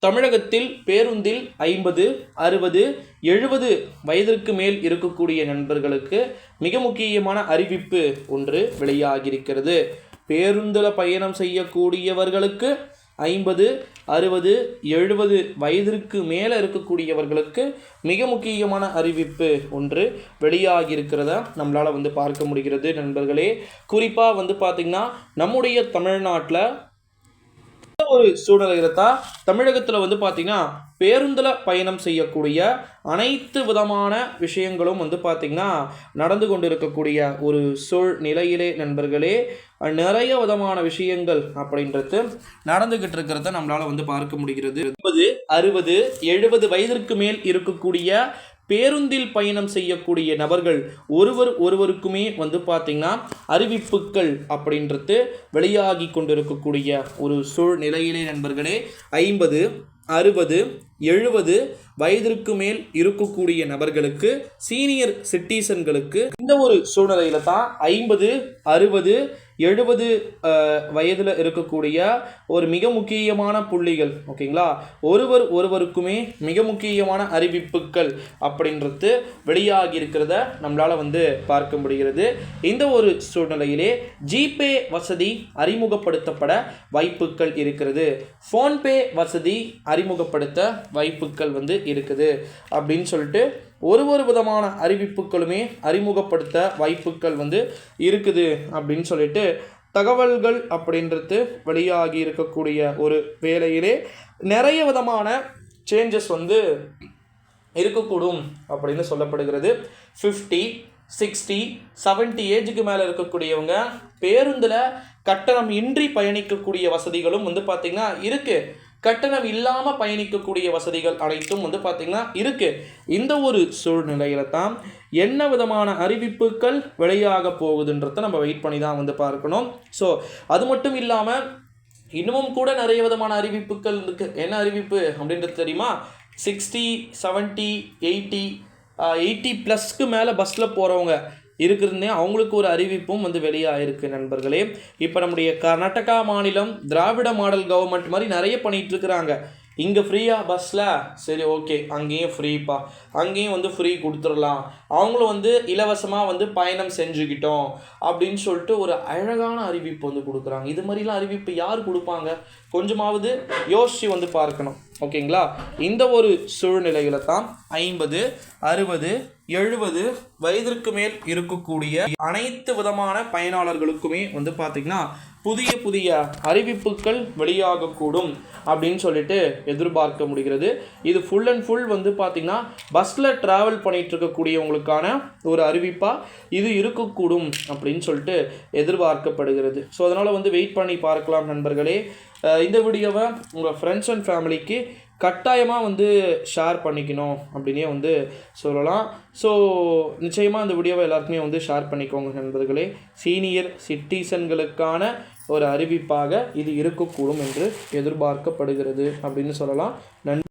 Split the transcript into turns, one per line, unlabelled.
தமிழகத்தில் பேருந்தில் 50, 60, 70 வயதிற்கு மேல் இருக்கக்கூடிய நண்பர்களுக்கு மிக முக்கியமான அறிவிப்பு ஒன்று வெளியாகியிருக்கிறது. பேருந்தில் பயணம் செய்யக்கூடியவர்களுக்கு 50, 60, 70 வயதிற்கு மேலே இருக்கக்கூடியவர்களுக்கு மிக முக்கியமான அறிவிப்பு ஒன்று வெளியாகியிருக்கிறத நம்மளால் பார்க்க முடிகிறது நண்பர்களே. குறிப்பாக பார்த்திங்கன்னா நம்முடைய தமிழ்நாட்டில் ஒரு சூழ்நிலையில தான் தமிழகத்தில் பார்த்திங்கன்னா பேருந்தில் பயணம் செய்யக்கூடிய அனைத்து விதமான விஷயங்களும் பார்த்திங்கன்னா நடந்து கொண்டு இருக்கக்கூடிய ஒரு சூழ்நிலையிலே நண்பர்களே நிறைய விதமான விஷயங்கள் அப்படின்றது நடந்துகிட்டு இருக்கிறத நம்மளால் பார்க்க முடிகிறது. 50, 60, 70 வயதிற்கு மேல் இருக்கக்கூடிய பேருந்தில் பயணம் செய்யக்கூடிய நபர்கள் ஒருவருக்குமே பார்த்திங்கன்னா அறிவிப்புகள் அப்படின்றது வெளியாகி கொண்டிருக்கக்கூடிய ஒரு சூழ்நிலையிலே நண்பர்களே 50, 60, 70 வயதிற்கு மேல் இருக்கக்கூடிய நபர்களுக்கு சீனியர் சிட்டிசன்களுக்கு இந்த ஒரு சூழ்நிலையில தான் 50, 60, 70 வயதில் இருக்கக்கூடிய ஒரு மிக முக்கியமான புள்ளிகள் ஓகேங்களா ஒருவருக்குமே மிக முக்கியமான அறிவிப்புகள் அப்படின்றது வெளியாகி இருக்கிறத நம்மளால் பார்க்க முடிகிறது. இந்த ஒரு சூழ்நிலையிலே ஜிபே வசதி அறிமுகப்படுத்தப்பட வாய்ப்புகள் இருக்கிறது. ஃபோன்பே வசதி அறிமுகப்படுத்த வாய்ப்புகள் இருக்குது அப்படின்னு சொல்லிட்டு ஒரு விதமான அறிவிப்புகளுமே அறிமுகப்படுத்த வாய்ப்புகள் இருக்குது அப்படின்னு சொல்லிட்டு தகவல்கள் அப்படின்றது வெளியாகி இருக்கக்கூடிய ஒரு வேளையிலே நிறைய விதமான சேஞ்சஸ் இருக்கக்கூடும் அப்படின்னு சொல்லப்படுகிறது. 50, 60, 70 ஏஜுக்கு மேலே இருக்கக்கூடியவங்க பேருந்தில் கட்டணம் இன்றி பயணிக்கக்கூடிய வசதிகளும் பார்த்திங்கன்னா இருக்குது. கட்டணம் இல்லாமல் பயணிக்கக்கூடிய வசதிகள் அனைத்தும் பார்த்திங்கன்னா இருக்குது. இந்த ஒரு சூழ்நிலையில தான் என்ன விதமான அறிவிப்புகள் வெளியாக போகுதுன்றதை நம்ம வெயிட் பண்ணி தான் பார்க்கணும். ஸோ அது மட்டும் இல்லாமல் இன்னமும் கூட நிறைய விதமான அறிவிப்புகள் இருக்குது. என்ன அறிவிப்பு அப்படின்றது தெரியுமா? 60, 70, 80 ப்ளஸ்க்கு மேலே பஸ்ஸில் போகிறவங்க இருக்கிறதே அவங்களுக்கு ஒரு அறிவிப்பும் வெளியாகிருக்கு நண்பர்களே. இப்போ நம்முடைய கர்நாடகா மாநிலம் திராவிட மாடல் கவர்மெண்ட் மாதிரி நிறைய பண்ணிகிட்டு இருக்கிறாங்க. இங்கே ஃப்ரீயாக பஸ்ஸில் சரி ஓகே அங்கேயும் ஃப்ரீப்பா அங்கேயும் ஃப்ரீ கொடுத்துடலாம் அவங்களும் இலவசமாக பயணம் செஞ்சுக்கிட்டோம் அப்படின்னு சொல்லிட்டு ஒரு அழகான அறிவிப்பு கொடுக்குறாங்க. இது மாதிரிலாம் அறிவிப்பு யார் கொடுப்பாங்க? கொஞ்சமாவது யோசித்து பார்க்கணும் ஓகேங்களா. இந்த ஒரு சூழ்நிலையில தான் 50, 60, 70 வயதிற்கு மேல் இருக்கக்கூடிய அனைத்து விதமான பயனாளர்களுக்குமே பார்த்திங்கன்னா புதிய அறிவிப்புகள் வெளியாகக்கூடும் அப்படின்னு சொல்லிட்டு எதிர்பார்க்க முடிகிறது. இது ஃபுல் அண்ட் ஃபுல் பார்த்திங்கன்னா பஸ்ஸில் ட்ராவல் பண்ணிகிட்டு இருக்கக்கூடியவங்களுக்கான ஒரு அறிவிப்பாக இது இருக்கக்கூடும் அப்படின்னு சொல்லிட்டு எதிர்பார்க்கப்படுகிறது. ஸோ அதனால் வெயிட் பண்ணி பார்க்கலாம் நண்பர்களே. இந்த வீடியோவை உங்கள் ஃப்ரெண்ட்ஸ் அண்ட் ஃபேமிலிக்கு கட்டாயமாக ஷேர் பண்ணிக்கணும் அப்படின்னே சொல்லலாம். ஸோ நிச்சயமாக இந்த வீடியோவை எல்லாருக்குமே ஷேர் பண்ணிக்கோங்க நண்பர்களே. சீனியர் சிட்டிசன்களுக்கான ஒரு அறிவிப்பாக இது இருக்கக்கூடும் என்று எதிர்பார்க்கப்படுகிறது அப்படின்னு சொல்லலாம்.